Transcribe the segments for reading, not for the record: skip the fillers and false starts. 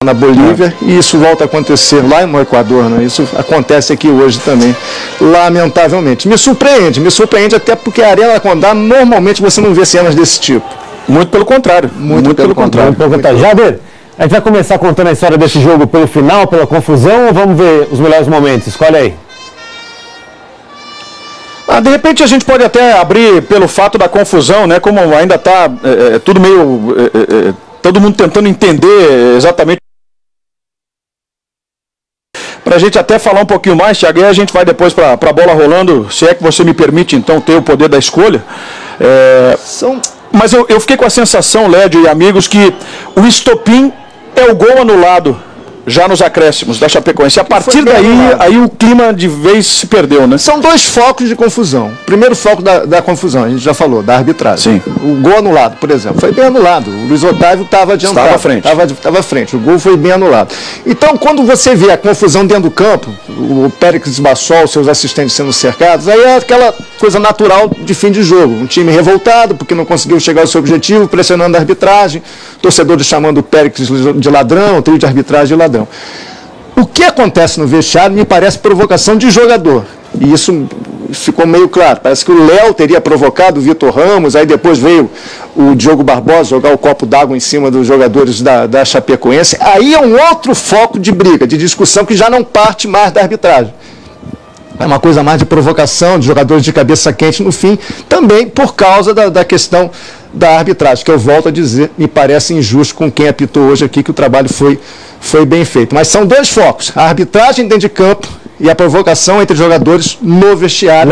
na Bolívia, e isso volta a acontecer lá no Equador, né? Isso acontece aqui hoje também, lamentavelmente. Me surpreende até porque a Arena Condá, normalmente você não vê cenas desse tipo. Muito pelo contrário. Muito pelo contrário. Jader, a gente vai começar contando a história desse jogo pelo final, pela confusão, ou vamos ver os melhores momentos? Escolhe aí. De repente a gente pode até abrir pelo fato da confusão, né? Como ainda está tudo meio... todo mundo tentando entender exatamente. Para a gente até falar um pouquinho mais, Thiago, e aí a gente vai depois para a bola rolando, se é que você me permite então ter o poder da escolha. Mas eu fiquei com a sensação, Lédio e amigos, que o estopim é o gol anulado já nos acréscimos da Chapecoense. A partir daí, aí o clima de vez se perdeu, né? São dois focos de confusão. Primeiro foco da confusão, a gente já falou, da arbitragem. Sim. O gol anulado, por exemplo, foi bem anulado. O Luiz Otávio estava adiantado. Estava à frente. Estava à frente. O gol foi bem anulado. Então, quando você vê a confusão dentro do campo, o Péricles Bassol, seus assistentes sendo cercados, aí é aquela coisa natural de fim de jogo. Um time revoltado porque não conseguiu chegar ao seu objetivo, pressionando a arbitragem, torcedores chamando o Péricles de ladrão, o trio de arbitragem de ladrão. O que acontece no vestiário me parece provocação de jogador. E isso ficou meio claro. Parece que o Léo teria provocado o Vitor Ramos, aí depois veio o Diogo Barbosa jogar o copo d'água em cima dos jogadores da Chapecoense. Aí é um outro foco de briga, de discussão que já não parte mais da arbitragem. É uma coisa mais de provocação, de jogadores de cabeça quente no fim, também por causa da questão da arbitragem, que eu volto a dizer, me parece injusto com quem apitou hoje aqui, que o trabalho foi bem feito. Mas são dois focos, a arbitragem dentro de campo e a provocação entre jogadores no vestiário,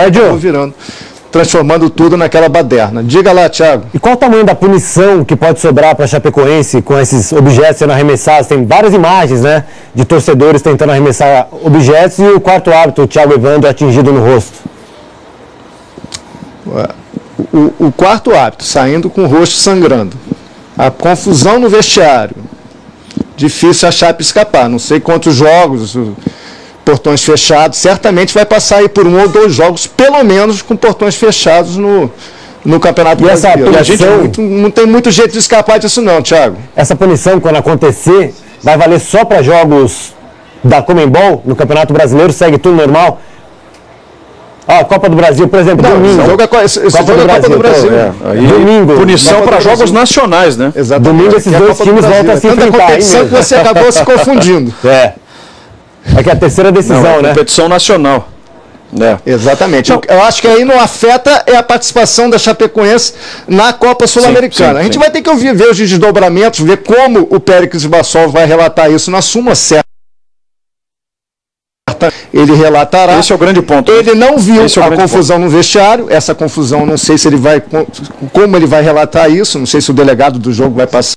transformando tudo naquela baderna. Diga lá, Thiago. E qual o tamanho da punição que pode sobrar para a Chapecoense com esses objetos sendo arremessados? Tem várias imagens, né, de torcedores tentando arremessar objetos e o quarto árbitro, o Thiago Evandro, atingido no rosto. O quarto árbitro saindo com o rosto sangrando. A confusão no vestiário. Difícil a Chape escapar. Não sei quantos jogos, portões fechados. Certamente vai passar aí por 1 ou 2 jogos, pelo menos, com portões fechados no Campeonato Brasileiro. E a gente não tem muito jeito de escapar disso não, Thiago. Essa punição, quando acontecer, vai valer só para jogos da Conmebol no Campeonato Brasileiro? Segue tudo normal? Copa do Brasil, por exemplo, domingo. Copa do Brasil. Domingo. Punição para jogos nacionais, né? Exatamente. Domingo esses dois times voltam a se enfrentar. Competição que você acabou se confundindo. É que é a terceira decisão, né? Competição nacional. Exatamente. Eu acho que aí não afeta a participação da Chapecoense na Copa Sul-Americana. A gente vai ter que ver os desdobramentos, ver como o Péricles Bassol vai relatar isso na súmula certa. Ele relatará. Esse é o grande ponto. Ele não viu a confusão no vestiário. Essa confusão, não sei se ele vai, como ele vai relatar isso. Não sei se o delegado do jogo vai passar.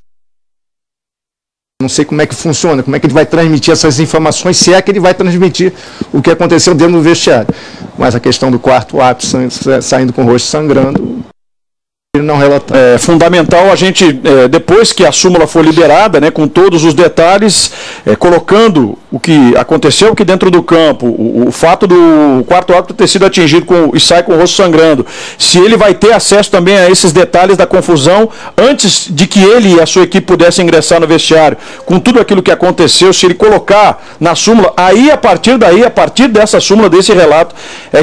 Não sei como é que funciona, como é que ele vai transmitir essas informações, se é que ele vai transmitir o que aconteceu dentro do vestiário. Mas a questão do quarto árbitro saindo com o rosto sangrando, ele não relata. É fundamental a gente, depois que a súmula for liberada, né, com todos os detalhes, colocando o que aconteceu aqui dentro do campo, o fato do quarto árbitro ter sido atingido e sai com o rosto sangrando, se ele vai ter acesso também a esses detalhes da confusão, antes de que ele e a sua equipe pudessem ingressar no vestiário, com tudo aquilo que aconteceu, se ele colocar na súmula, aí a partir dessa súmula, desse relato,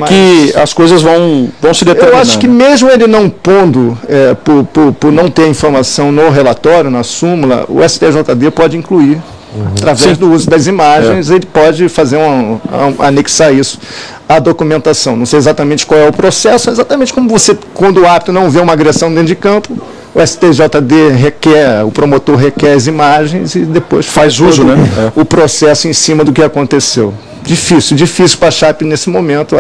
que as coisas vão se determinar. Eu acho que mesmo ele não pondo, por não ter informação no relatório, na súmula, o STJD pode incluir. Através do uso das imagens, ele pode fazer anexar isso à documentação. Não sei exatamente qual é o processo, exatamente como quando o árbitro não vê uma agressão dentro de campo, o STJD requer, o promotor requer as imagens e depois faz uso, o processo em cima do que aconteceu. Difícil para a Chape nesse momento.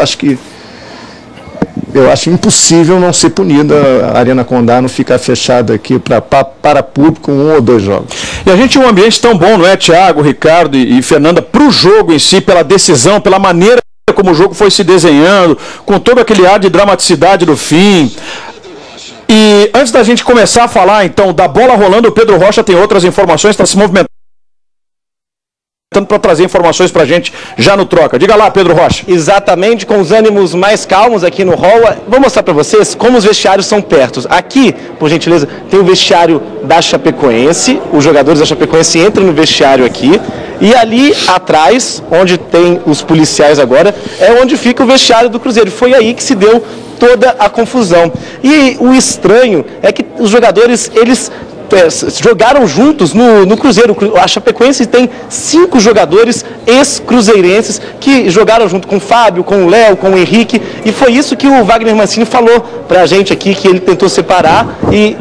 Eu acho impossível não ser punida a Arena Condá, não ficar fechada aqui para público 1 ou 2 jogos. E a gente tinha um ambiente tão bom, não é, Thiago, Ricardo e Fernanda, para o jogo em si, pela decisão, pela maneira como o jogo foi se desenhando, com todo aquele ar de dramaticidade do fim. E antes da gente começar a falar, então, da bola rolando, o Pedro Rocha tem outras informações, está se movimentando para trazer informações para a gente já no Troca. Diga lá, Pedro Rocha. Exatamente, com os ânimos mais calmos aqui no hall. Vou mostrar para vocês como os vestiários são perto. Aqui, por gentileza, tem o vestiário da Chapecoense. Os jogadores da Chapecoense entram no vestiário aqui. E ali atrás, onde tem os policiais agora, é onde fica o vestiário do Cruzeiro. Foi aí que se deu toda a confusão. E o estranho é que os jogadores, eles jogaram juntos no Cruzeiro. A Chapecoense tem 5 jogadores ex-cruzeirenses que jogaram junto com o Fábio, com o Léo, com o Henrique, e foi isso que o Wagner Mancini falou pra gente aqui, que ele tentou separar e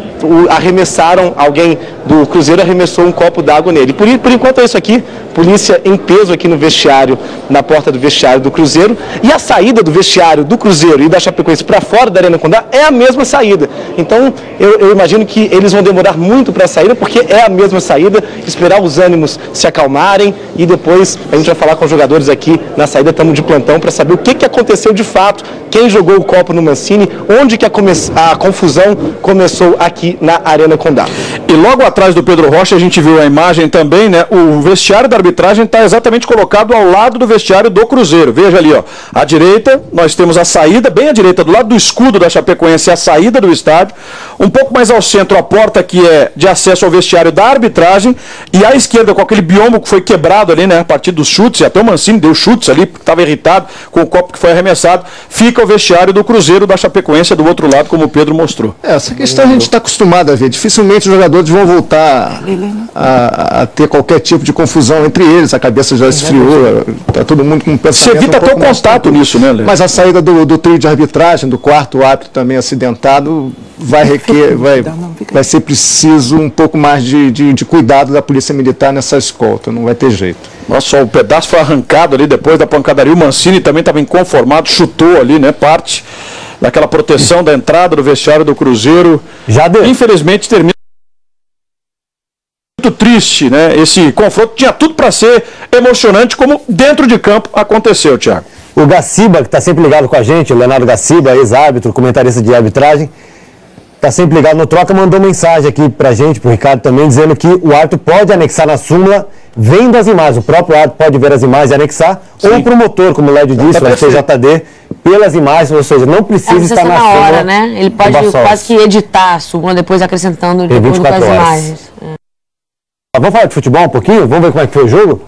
arremessaram, alguém do Cruzeiro arremessou um copo d'água nele. Por enquanto é isso aqui, polícia em peso aqui no vestiário, na porta do vestiário do Cruzeiro, e a saída do vestiário do Cruzeiro e da Chapecoense para fora da Arena Condá é a mesma saída. Então eu imagino que eles vão demorar muito para a saída, porque é a mesma saída, esperar os ânimos se acalmarem e depois a gente vai falar com os jogadores aqui na saída, estamos de plantão para saber o que aconteceu de fato, quem jogou o copo no Mancini, onde que a confusão começou aqui na Arena Condá. E logo atrás do Pedro Rocha, a gente viu a imagem também, né? O vestiário da arbitragem está exatamente colocado ao lado do vestiário do Cruzeiro. Veja ali, ó. À direita, nós temos a saída, bem à direita, do lado do escudo da Chapecoense, a saída do estádio. Um pouco mais ao centro, a porta que é de acesso ao vestiário da arbitragem. E à esquerda, com aquele biombo que foi quebrado ali, né? A partir dos chutes, e até o Mancini deu chutes ali, porque estava irritado com o copo que foi arremessado. Fica o vestiário do Cruzeiro, da Chapecoense, do outro lado, como o Pedro mostrou. Essa questão a gente está acostumado a ver. Dificilmente os jogadores vão voltar a ter qualquer tipo de confusão entre eles. A cabeça já esfriou, está todo mundo com um pensamento. Você evita até o contato nisso, né, Lê? Mas a saída do trio de arbitragem, do quarto árbitro também acidentado, vai ser preciso um pouco mais de cuidado da Polícia Militar nessa escolta, não vai ter jeito. Nossa, o pedaço foi arrancado ali depois da pancadaria. O Mancini também estava inconformado, chutou ali, né, parte daquela proteção da entrada do vestiário do Cruzeiro. Já deu. Infelizmente termina muito triste, né? Esse confronto tinha tudo para ser emocionante, como dentro de campo aconteceu, Thiago. O Gaciba, que está sempre ligado com a gente, o Leonardo Gaciba, ex-árbitro, comentarista de arbitragem, está sempre ligado no Troca, mandou mensagem aqui pra gente, pro Ricardo também, dizendo que o árbitro pode anexar na súmula, vendo as imagens, o próprio árbitro pode ver as imagens e anexar, sim, ou o promotor, como o Lédio disse, o STJD, pelas imagens, ou seja, não precisa estar na súmula. hora, né? Ele pode quase que editar a súmula, depois acrescentando de acordo com as imagens. Vamos falar de futebol um pouquinho? Vamos ver como é que foi o jogo?